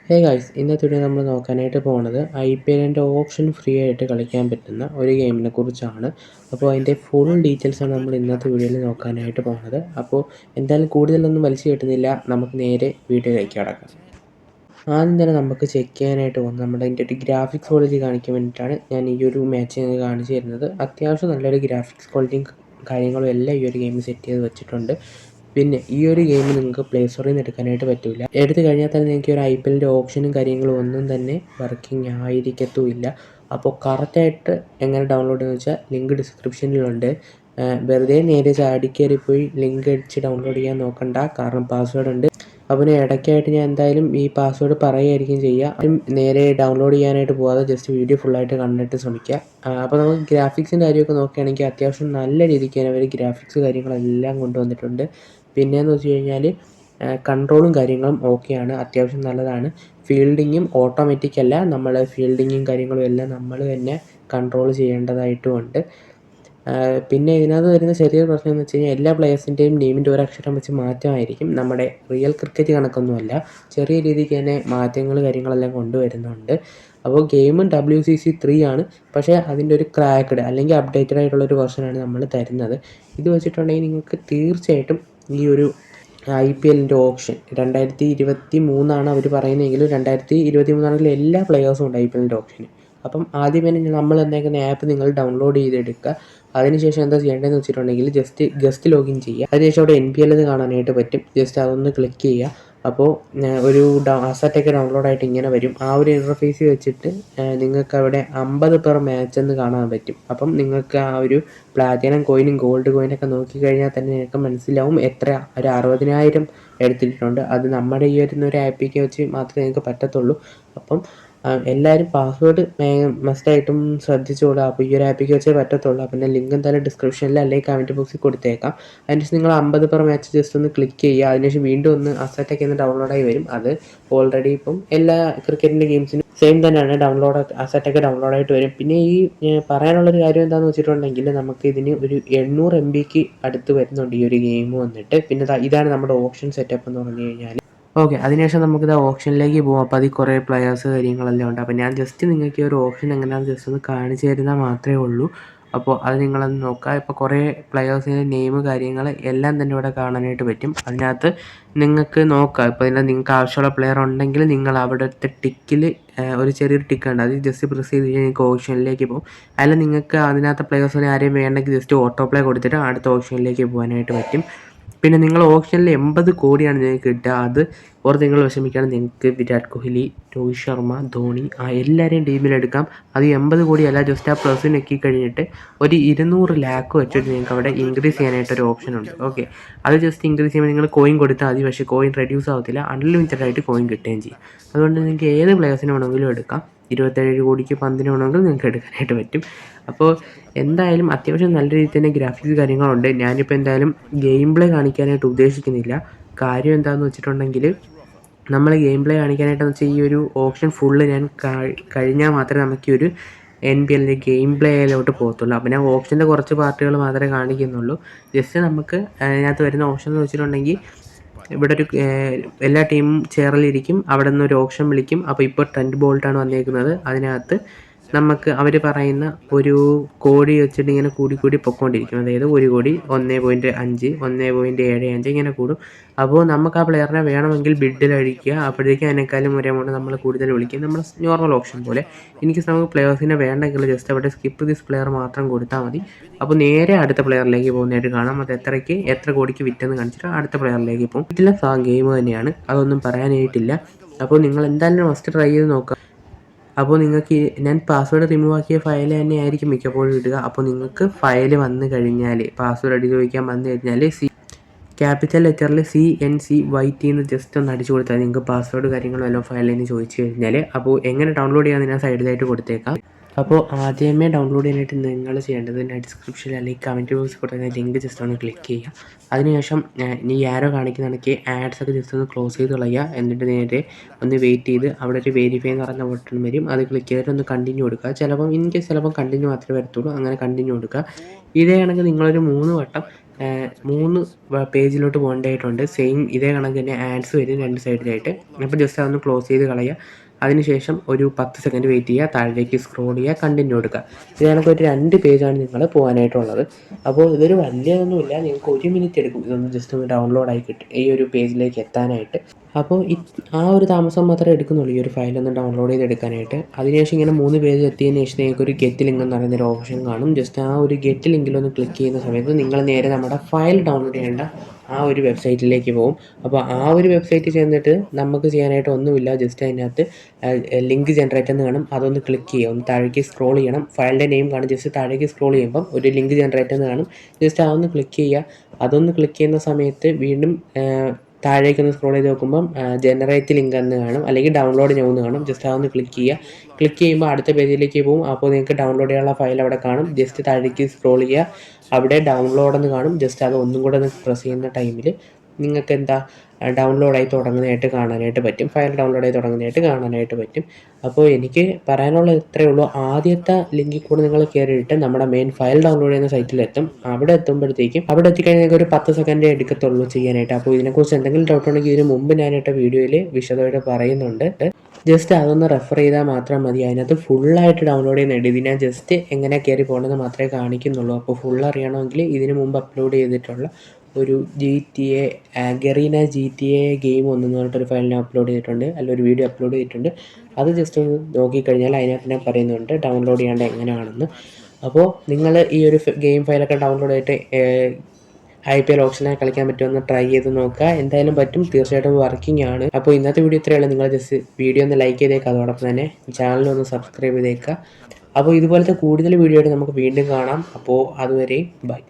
Hey guys, ഇന്നത്തെ video നമ്മൾ നോക്കാനായിട്ട് പോകുന്നത് IPLൻ്റെ ഓപ്ഷൻ ഫ്രീ ആയിട്ട് കളിക്കാൻ പറ്റുന്ന ഒരു ഗെയിമിനെ കുറിച്ചാണ്. അപ്പോൾ അതിൻ്റെ ഫുൾ ഡീറ്റെയിൽസാണ് നമ്മൾ ഇന്നത്തെ വീഡിയോയിൽ നോക്കാനായിട്ട് പോകുന്നത്. അപ്പോൾ എന്തായാലും കൂടുതലൊന്നും വലിച്ചു കെട്ടുന്നില്ല, നമുക്ക് നേരെ വീഡിയോയിലേക്ക് കടക്കാം. ആദ്യം തന്നെ നമുക്ക് ചെക്ക് ചെയ്യാനായിട്ട് പോകുന്നത് നമ്മുടെ അതിൻ്റെ ഒരു ഗ്രാഫിക്സ് ക്വാളിറ്റി കാണിക്കാൻ വേണ്ടിയിട്ടാണ് ഞാൻ ഈ ഒരു മാച്ച് കാണിച്ചു തരുന്നത്. അത്യാവശ്യം നല്ലൊരു ഗ്രാഫിക്സ് ക്വാളിറ്റിയും കാര്യങ്ങളും എല്ലാം ഈ ഒരു ഗെയിം സെറ്റ് ചെയ്ത് വെച്ചിട്ടുണ്ട്. പിന്നെ ഈ ഒരു ഗെയിം നിങ്ങൾക്ക് പ്ലേ സ്റ്റോറിൽ നിന്ന് എടുക്കാനായിട്ട് പറ്റില്ല. എടുത്തു കഴിഞ്ഞാൽ തന്നെ നിങ്ങൾക്ക് ഒരു IPLൻ്റെ ഓപ്ഷനും കാര്യങ്ങളും ഒന്നും തന്നെ വർക്കിംഗ് ആയിരിക്കത്തുമില്ല. അപ്പോൾ കറക്റ്റായിട്ട് എങ്ങനെ ഡൗൺലോഡ് ചെയ്യുക വെച്ചാൽ ലിങ്ക് ഡിസ്ക്രിപ്ഷനിലുണ്ട്. വെറുതെ നേരെ ചാടിക്കയറി പോയി ലിങ്ക് അടിച്ച് ഡൗൺലോഡ് ചെയ്യാൻ നോക്കണ്ട, കാരണം പാസ്വേഡ് ഉണ്ട്. അപ്പോൾ ഇടയ്ക്കായിട്ട് ഞാൻ എന്തായാലും ഈ പാസ്വേഡ് പറയുകയായിരിക്കും ചെയ്യുക. നേരെ ഡൗൺലോഡ് ചെയ്യാനായിട്ട് പോകാതെ ജസ്റ്റ് വീഡിയോ ഫുള്ളായിട്ട് കണ്ടിട്ട് ശ്രമിക്കുക. അപ്പോൾ നമുക്ക് ഗ്രാഫിക്സിൻ്റെ കാര്യമൊക്കെ നോക്കുകയാണെങ്കിൽ അത്യാവശ്യം നല്ല രീതിക്ക് തന്നെ അവർ ഗ്രാഫിക്സ് കാര്യങ്ങളെല്ലാം കൊണ്ടുവന്നിട്ടുണ്ട്. പിന്നെയെന്ന് വെച്ച് കഴിഞ്ഞാൽ കൺട്രോളും കാര്യങ്ങളും ഓക്കെയാണ്, അത്യാവശ്യം നല്ലതാണ്. ഫീൽഡിങ്ങും ഓട്ടോമാറ്റിക് അല്ല, നമ്മൾ ഫീൽഡിങ്ങും കാര്യങ്ങളും എല്ലാം നമ്മൾ തന്നെ കൺട്രോൾ ചെയ്യേണ്ടതായിട്ടുമുണ്ട്. പിന്നെ ഇതിനകത്ത് വരുന്ന ചെറിയൊരു പ്രശ്നം എന്ന് വെച്ച് കഴിഞ്ഞാൽ എല്ലാ പ്ലെയേഴ്സിൻ്റെയും നെയിമിൻ്റെ ഒരക്ഷരം വെച്ച് മാറ്റമായിരിക്കും. നമ്മുടെ റിയൽ ക്രിക്കറ്റ് കണക്കൊന്നുമല്ല, ചെറിയ രീതിക്ക് തന്നെ മാറ്റങ്ങൾ കാര്യങ്ങളെല്ലാം കൊണ്ടുവരുന്നുണ്ട്. അപ്പോൾ ഗെയിമും WCC 3 ആണ്, പക്ഷേ അതിൻ്റെ ഒരു ക്രാക്ക്ഡ് അല്ലെങ്കിൽ അപ്ഡേറ്റഡ് ആയിട്ടുള്ളൊരു വെർഷനാണ് നമ്മൾ തരുന്നത്. ഇത് വെച്ചിട്ടുണ്ടെങ്കിൽ നിങ്ങൾക്ക് തീർച്ചയായിട്ടും ഈ ഒരു IPLൻ്റെ ഓപ്ഷൻ 2023 അവർ പറയുന്നതെങ്കിലും 2023 എല്ലാ പ്ലെയേഴ്സും ഉണ്ട് IPLൻ്റെ ഓപ്ഷന്. അപ്പം ആദ്യം തന്നെ നമ്മൾ തന്നേക്കുന്ന ആപ്പ് നിങ്ങൾ ഡൗൺലോഡ് ചെയ്തെടുക്കുക. അതിനുശേഷം എന്താ ചെയ്യേണ്ടതെന്ന് വെച്ചിട്ടുണ്ടെങ്കിൽ ജസ്റ്റ് ഗസ്റ്റ് ലോഗിൻ ചെയ്യുക. അതിനുശേഷം അവിടെ NPL കാണാനായിട്ട് പറ്റും. ജസ്റ്റ് അതൊന്ന് ക്ലിക്ക് ചെയ്യുക. അപ്പോൾ ഒരു അസറ്റൊക്കെ ഡൗൺലോഡായിട്ട് ഇങ്ങനെ വരും. ആ ഒരു ഇൻ്റർഫേസ് വെച്ചിട്ട് നിങ്ങൾക്ക് അവിടെ 50 പെർ മാച്ച് എന്ന് കാണാൻ പറ്റും. അപ്പം നിങ്ങൾക്ക് ആ ഒരു പ്ലാറ്റിനം കോയിനും ഗോൾഡ് കോയിനൊക്കെ നോക്കിക്കഴിഞ്ഞാൽ തന്നെ നിങ്ങൾക്ക് മനസ്സിലാവും എത്ര ഒരു 60,000 എടുത്തിട്ടുണ്ട്. അത് നമ്മുടെ ഈ ഒരു ആപ്പിക്ക് വെച്ച് മാത്രമേ നിങ്ങൾക്ക് പറ്റത്തുള്ളൂ. അപ്പം എല്ലാവരും പാസ്വേഡ് മസ്റ്റായിട്ടും ശ്രദ്ധിച്ചോളുക. അപ്പോൾ ഈ ഒരു ആപ്പിക്ക് വെച്ചേ പറ്റത്തുള്ളൂ. പിന്നെ ലിങ്ക് എന്തായാലും ഡിസ്ക്രിപ്ഷനിൽ അല്ലെങ്കിൽ കമൻറ്റ് ബോക്സിൽ കൊടുത്തേക്കാം. അതിനുശേഷം നിങ്ങൾ 50 പെർ മാച്ച് ജസ്റ്റ് ഒന്ന് ക്ലിക്ക് ചെയ്യുക. അതിനുശേഷം വീണ്ടും ഒന്ന് അസറ്റൊക്കെ ഒന്ന് ഡൗൺലോഡായി വരും. അത് ഓൾറെഡി ഇപ്പം എല്ലാ ക്രിക്കറ്റിൻ്റെ ഗെയിംസിനും സെയിം തന്നെയാണ്, അസറ്റൊക്കെ ഡൗൺലോഡായിട്ട് വരും. പിന്നെ ഈ പറയാനുള്ളൊരു കാര്യം എന്താണെന്ന് വെച്ചിട്ടുണ്ടെങ്കിൽ നമുക്ക് ഇതിന് ഒരു 800 MB അടുത്ത് വരുന്നുണ്ട് ഈ ഒരു ഗെയിം വന്നിട്ട്. പിന്നെ ഇതാണ് നമ്മുടെ ഓപ്ഷൻ സെറ്റപ്പ് എന്ന് പറഞ്ഞു കഴിഞ്ഞാൽ. ഓക്കെ, അതിനുശേഷം നമുക്കിത് ഓപ്ഷനിലേക്ക് പോകാം. അപ്പോൾ അതിൽ കുറേ പ്ലെയേഴ്സ് കാര്യങ്ങളെല്ലാം ഉണ്ട്. അപ്പോൾ ഞാൻ ജസ്റ്റ് നിങ്ങൾക്ക് ഈ ഒരു ഓപ്ഷൻ എങ്ങനെയാണെന്ന് ജസ്റ്റ് ഒന്ന് കാണിച്ചു തരുന്നാൽ മാത്രമേ ഉള്ളൂ. അപ്പോൾ അത് നിങ്ങളൊന്ന് നോക്കുക. ഇപ്പോൾ കുറേ പ്ലെയേഴ്സിൻ്റെ നെയിം കാര്യങ്ങൾ എല്ലാം തന്നെ ഇവിടെ കാണാനായിട്ട് പറ്റും. അതിനകത്ത് നിങ്ങൾക്ക് നോക്കാം. ഇപ്പോൾ ഇതിൻ്റെ നിങ്ങൾക്ക് ആവശ്യമുള്ള പ്ലെയർ ഉണ്ടെങ്കിൽ നിങ്ങൾ അവിടുത്തെ ടിക്കിൽ ഒരു ചെറിയൊരു ടിക്കുണ്ട്, അത് ജസ്റ്റ് പ്രസ് ചെയ്ത് കഴിഞ്ഞാൽ നിങ്ങൾക്ക് ഓപ്ഷനിലേക്ക് പോകും. അല്ല നിങ്ങൾക്ക് അതിനകത്ത് പ്ലെയേഴ്സിനെ ആരെയും വേണമെങ്കിൽ ജസ്റ്റ് ഓട്ടോ പ്ലേ കൊടുത്തിട്ട് അടുത്ത ഓപ്ഷനിലേക്ക് പോകാനായിട്ട് പറ്റും. പിന്നെ നിങ്ങൾ ഓപ്ഷനിൽ 80 കോടിയാണ് നിങ്ങൾക്ക് കിട്ടുക. അത് ഓർത്ത് നിങ്ങൾ വിഷമിക്കുകയാണ്. നിങ്ങൾക്ക് വിരാട് കോഹ്ലി, രോഹിത് ശർമ്മ, ധോണി എല്ലാവരെയും ടീമിലെടുക്കാം. അത് 80 കോടിയല്ല, ജസ്റ്റ് ആ പ്ലസ് ഞെക്കി കഴിഞ്ഞിട്ട് ഒരു 200 ലാക്ക് വെച്ചിട്ട് നിങ്ങൾക്ക് അവിടെ ഇൻക്രീസ് ചെയ്യാനായിട്ടൊരു ഓപ്ഷനുണ്ട്. ഓക്കെ, അത് ജസ്റ്റ് ഇൻക്രീസ് ചെയ്യുമ്പോൾ നിങ്ങൾ കോയിൻ കൊടുത്താൽ മതി. പക്ഷേ കോയിൻ റെഡ്യൂസ് ആവത്തില്ല, അൺലിമിറ്റഡ് ആയിട്ട് കോയിൻ കിട്ടുകയും ചെയ്യും. അതുകൊണ്ട് നിങ്ങൾക്ക് ഏത് പ്ലെയേഴ്സിനെ വേണമെങ്കിലും എടുക്കാം. 27 കോടിക്ക് പന്തിന് വേണമെങ്കിൽ നിങ്ങൾക്ക് എടുക്കാനായിട്ട് പറ്റും. അപ്പോൾ എന്തായാലും അത്യാവശ്യം നല്ല രീതിയിൽ തന്നെ ഗ്രാഫിക്സ് കാര്യങ്ങളുണ്ട്. ഞാനിപ്പോൾ എന്തായാലും ഗെയിം പ്ലേ കാണിക്കാനായിട്ട് ഉദ്ദേശിക്കുന്നില്ല. കാര്യം എന്താണെന്ന് വെച്ചിട്ടുണ്ടെങ്കിൽ നമ്മൾ ഗെയിം പ്ലേ കാണിക്കാനായിട്ടെന്ന് വെച്ചാൽ ഈ ഒരു ഓപ്ഷൻ ഫുള്ള് ഞാൻ കഴിഞ്ഞാൽ മാത്രമേ നമുക്ക് ഈ ഒരു NPLൻ്റെ ഗെയിം പ്ലേയിലോട്ട് പോകത്തുള്ളൂ. അപ്പോൾ ഞാൻ ഓപ്ഷൻ്റെ കുറച്ച് പാർട്ടുകൾ മാത്രമേ കാണിക്കുന്നുള്ളൂ. ജസ്റ്റ് നമുക്ക് അതിനകത്ത് വരുന്ന ഓപ്ഷൻ എന്ന് വെച്ചിട്ടുണ്ടെങ്കിൽ ഇവിടെ ഒരു എല്ലാ ടീമും ചെയറിലിരിക്കും. അവിടെ നിന്ന് ഒരു ഓപ്ഷൻ വിളിക്കും. അപ്പോൾ ഇപ്പോൾ ട്രെൻഡ് ബോൾട്ടാണ് വന്നേക്കുന്നത്. അതിനകത്ത് നമുക്ക് അവർ പറയുന്ന ഒരു കോടി വെച്ചിട്ട് ഇങ്ങനെ കൂടി പൊയ്ക്കൊണ്ടിരിക്കും. അതായത് 1 കോടി 1.5 1.75 ഇങ്ങനെ കൂടും. അപ്പോൾ നമുക്ക് ആ പ്ലെയറിനെ വേണമെങ്കിൽ ബിഡിൽ അടിക്കുക. അപ്പോഴേക്കും അതിനേക്കാളും ഒരു എമൗണ്ട് നമ്മൾ കൂടുതൽ വിളിക്കും, നമ്മൾ നോർമൽ ഓപ്ഷൻ പോലെ. എനിക്ക് നമുക്ക് പ്ലെയേഴ്സിനെ വേണ്ടെങ്കിൽ ജസ്റ്റ് അവിടെ സ്കിപ്പ് ദിസ് പ്ലെയർ മാത്രം കൊടുത്താൽ മതി. അപ്പോൾ നേരെ അടുത്ത പ്ലെയറിലേക്ക് പോകുന്നതായിട്ട് കാണാം. അത് എത്ര കോടിക്ക് വിറ്റെന്ന് കാണിച്ചിട്ട് അടുത്ത പ്ലെയറിലേക്ക് പോകും. ഇതിലെ ഗെയിം തന്നെയാണ്, അതൊന്നും പറയാനായിട്ടില്ല. അപ്പോൾ നിങ്ങൾ എന്തായാലും മസ്റ്റ് ട്രൈ ചെയ്ത് നോക്കുക. അപ്പോൾ നിങ്ങൾക്ക് ഞാൻ പാസ്വേഡ് റിമൂവ് ആക്കിയ ഫയൽ തന്നെ ആയിരിക്കും മിക്കപ്പോഴും ഇടുക. അപ്പോൾ നിങ്ങൾക്ക് ഫയൽ വന്നു കഴിഞ്ഞാൽ പാസ്വേഡ് അടി ചോദിക്കാൻ വന്നു കഴിഞ്ഞാൽ ക്യാപിറ്റൽ ലെറ്ററിൽ CNCYT എന്ന് ജസ്റ്റ് ഒന്ന് അടിച്ചു കൊടുത്താൽ നിങ്ങൾക്ക് പാസ്വേഡ് കാര്യങ്ങളും എല്ലാം ഫയലിൽ നിന്ന് ചോദിച്ചു കഴിഞ്ഞാൽ. അപ്പോൾ എങ്ങനെ ഡൗൺലോഡ് ചെയ്യാൻ ഞാൻ സൈഡിലായിട്ട് കൊടുത്തേക്കാം. അപ്പോൾ ആദ്യമേ ഡൗൺലോഡ് ചെയ്യാനായിട്ട് നിങ്ങൾ ചെയ്യേണ്ടത് ഡിസ്ക്രിപ്ഷനിൽ അല്ലെങ്കിൽ കമൻറ്റ് ബോക്സിൽ കൊടുക്കുന്ന ലിങ്ക് ജസ്റ്റ് ഒന്ന് ക്ലിക്ക് ചെയ്യുക. അതിനുശേഷം ഈ ആരോ കാണിക്കുന്നതാണെങ്കിൽ ആഡ്സൊക്കെ ജസ്റ്റ് ഒന്ന് ക്ലോസ് ചെയ്ത് കളയുക. എന്നിട്ട് നേരെ ഒന്ന് വെയിറ്റ് ചെയ്ത് അവിടെ ഒരു വെരിഫൈ എന്ന് പറഞ്ഞ ബട്ടൺ വരും, അത് ക്ലിക്ക് ചെയ്തിട്ട് ഒന്ന് കണ്ടിന്യൂ കൊടുക്കുക. ചിലപ്പം കണ്ടിന്യൂ മാത്രമേ വരത്തുള്ളൂ. അങ്ങനെ കണ്ടിന്യൂ കൊടുക്കുക. ഇതേ ആണെങ്കിൽ നിങ്ങളൊരു 3 വട്ടം 3 പേജിലോട്ട് പോകേണ്ടതായിട്ടുണ്ട്. സെയിം ഇതേ കണക്ക് തന്നെ ആഡ്സ് വരും 2 സൈഡിലായിട്ട്. അപ്പോൾ ജസ്റ്റ് അതൊന്ന് ക്ലോസ് ചെയ്ത് കളയുക. അതിനുശേഷം ഒരു 10 സെക്കൻഡ് വെയിറ്റ് ചെയ്യുക, താഴേക്ക് സ്ക്രോൾ ചെയ്യുക, കണ്ടിന്യൂ കൊടുക്കുക. ഇത് കണക്ക് ഒരു 2 പേജാണ് നിങ്ങൾ പോകാനായിട്ടുള്ളത്. അപ്പോൾ ഇതൊരു വലിയതൊന്നുമില്ല, നിങ്ങൾക്ക് 1 മിനിറ്റ് എടുക്കും ഇതൊന്ന് ജസ്റ്റ് ഒന്ന് ഡൗൺലോഡായി കിട്ടും ഈ ഒരു പേജിലേക്ക് എത്താനായിട്ട്. അപ്പോൾ ആ ഒരു താമസം മാത്രമേ എടുക്കുന്നുള്ളൂ ഈ ഒരു ഫയലൊന്ന് ഡൗൺലോഡ് ചെയ്തെടുക്കാനായിട്ട്. അതിനുശേഷം ഇങ്ങനെ 3 പേജ് എത്തിയതിന് ശേഷം നിങ്ങൾക്ക് ഒരു ഗെറ്റ് ലിങ്ക് എന്ന് പറയുന്നൊരു ഓപ്ഷൻ കാണും. ജസ്റ്റ് ആ ഒരു ഗെറ്റ് ലിങ്കിലൊന്ന് ക്ലിക്ക് ചെയ്യുന്ന സമയത്ത് നിങ്ങൾ നേരെ നമ്മുടെ ഫയൽ ഡൗൺലോഡ് ചെയ്യേണ്ട ആ ഒരു വെബ്സൈറ്റിലേക്ക് പോകും. അപ്പോൾ ആ ഒരു വെബ്സൈറ്റിൽ ചെന്നിട്ട് നമുക്ക് ചെയ്യാനായിട്ട് ഒന്നുമില്ല. ജസ്റ്റ് അതിനകത്ത് ലിങ്ക് ജനറേറ്റ് എന്ന് കാണും, അതൊന്ന് ക്ലിക്ക് ചെയ്യുക. ഒന്ന് താഴേക്ക് സ്ക്രോൾ ചെയ്യണം, ഫയലിൻ്റെ നെയിം കാണും. ജസ്റ്റ് താഴേക്ക് സ്ക്രോൾ ചെയ്യുമ്പം ഒരു ലിങ്ക് ജനറേറ്റ് എന്ന് കാണും. ജസ്റ്റ് അതൊന്ന് ക്ലിക്ക് ചെയ്യുക. അതൊന്ന് ക്ലിക്ക് ചെയ്യുന്ന സമയത്ത് വീണ്ടും താഴേക്കൊന്ന് സ്ക്രോൾ ചെയ്ത് നോക്കുമ്പം ജനറേറ്റ് ലിങ്ക് എന്ന് കാണും, അല്ലെങ്കിൽ ഡൗൺലോഡ് നൗ എന്ന് കാണും. ജസ്റ്റ് അതൊന്ന് ക്ലിക്ക് ചെയ്യുക. ക്ലിക്ക് ചെയ്യുമ്പോൾ അടുത്ത പേജിലേക്ക് പോകും. അപ്പോൾ നിങ്ങൾക്ക് ഡൗൺലോഡ് ചെയ്യാനുള്ള ഫയൽ അവിടെ കാണും. ജസ്റ്റ് താഴേക്ക് സ്ക്രോൾ ചെയ്യുക, അവിടെ ഡൗൺലോഡ് എന്ന് കാണും. ജസ്റ്റ് അത് ഒന്നും കൂടെ ഒന്ന് പ്രസ് ചെയ്യുന്ന ടൈമിൽ നിങ്ങൾക്ക് ഡൗൺലോഡായി തുടങ്ങുന്നതായിട്ട് കാണാനായിട്ട് പറ്റും. ഫയൽ ഡൗൺലോഡായി തുടങ്ങുന്നതായിട്ട് കാണാനായിട്ട് പറ്റും. അപ്പോൾ എനിക്ക് പറയാനുള്ളത് ഇത്രയേ ഉള്ളൂ. ആദ്യത്തെ ലിങ്കിൽ കൂടെ നിങ്ങൾ കയറിയിട്ട് നമ്മുടെ മെയിൻ ഫയൽ ഡൗൺലോഡ് ചെയ്യുന്ന സൈറ്റിലെത്തും. അവിടെ എത്തുമ്പോഴത്തേക്കും അവിടെ എത്തിക്കഴിഞ്ഞാൽ നിങ്ങൾക്ക് ഒരു 10 സെക്കൻഡ് എടുക്കത്തുള്ളൂ ചെയ്യാനായിട്ട്. അപ്പോൾ ഇതിനെക്കുറിച്ച് എന്തെങ്കിലും ഡൗട്ട് ഉണ്ടെങ്കിൽ ഇതിന് മുമ്പ് ഞാനിട്ട വീഡിയോയിൽ വിശദമായിട്ട് പറയുന്നുണ്ട്. ജസ്റ്റ് അതൊന്ന് റെഫർ ചെയ്താൽ മാത്രം മതി. അതിനകത്ത് ഫുള്ളായിട്ട് ഡൗൺലോഡ് ചെയ്യുന്നുണ്ട്. ഇത് ഞാൻ ജസ്റ്റ് എങ്ങനെ കയറി പോകണമെന്ന് മാത്രമേ കാണിക്കുന്നുള്ളൂ. അപ്പോൾ ഫുൾ അറിയണമെങ്കിൽ ഇതിന് മുമ്പ് അപ്ലോഡ് ചെയ്തിട്ടുള്ള ഒരു GTA ഗറീന GTA ഗെയിം ഒന്നെന്ന് പറഞ്ഞിട്ടൊരു ഫയൽ ഞാൻ അപ്ലോഡ് ചെയ്തിട്ടുണ്ട്, അല്ല ഒരു വീഡിയോ അപ്ലോഡ് ചെയ്തിട്ടുണ്ട്. അത് ജസ്റ്റ് ഒന്ന് നോക്കിക്കഴിഞ്ഞാൽ അതിനകത്ത് ഞാൻ പറയുന്നുണ്ട് ഡൗൺലോഡ് ചെയ്യേണ്ട എങ്ങനെയാണെന്ന്. അപ്പോൾ നിങ്ങൾ ഈ ഒരു ഗെയിം ഫയലൊക്കെ ഡൗൺലോഡ് ചെയ്തിട്ട് IPL ഓപ്ഷനായി കളിക്കാൻ പറ്റുമെന്ന് ട്രൈ ചെയ്ത് നോക്കുക. എന്തായാലും പറ്റും, തീർച്ചയായിട്ടും വർക്കിംഗ് ആണ്. അപ്പോൾ ഇന്നത്തെ വീഡിയോ ഇത്രയേ ഉള്ളൂ. നിങ്ങൾ ജസ്റ്റ് വീഡിയോ ഒന്ന് ലൈക്ക് ചെയ്തേക്കുക, അതോടൊപ്പം തന്നെ ചാനലൊന്ന് സബ്സ്ക്രൈബ് ചെയ്തേക്കുക. അപ്പോൾ ഇതുപോലത്തെ കൂടുതൽ വീഡിയോ ആയിട്ട് നമുക്ക് വീണ്ടും കാണാം. അപ്പോൾ അതുവരെ ബൈ.